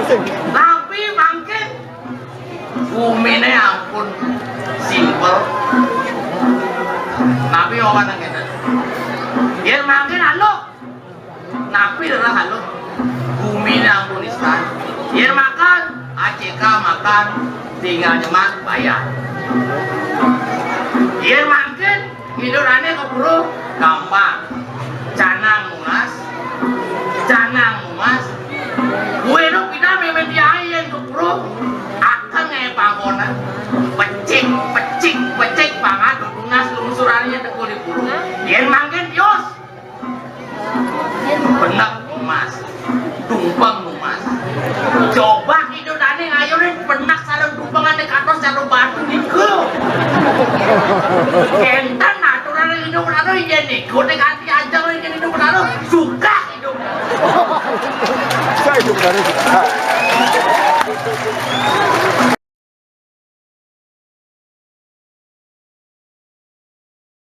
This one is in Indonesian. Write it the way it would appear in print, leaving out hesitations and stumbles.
Tapi mungkin bumine ampun simpel. Tapi orang yang kena. Yen mungkin halus. Napi adalah halus. Bumine ampun istan. Yen makan, ACK makan, tinggal nyemak bayar. Yen mungkin hidurannya keburu gampang. Canang mungas. Gue itu kita memang diayen keburu akan kayak pangkona. Pecik banget mungas lungsurannya tekul di buru. Yen mungkin dios. Benak mungas. Tumpang mungas. Coba hidurannya ngayurin benak salam tumpangan di atas jalur batu niku. Kentan aturan hidup benar iya nih. Gue ganti aja lagi hidup benar suka hidup. Saya juga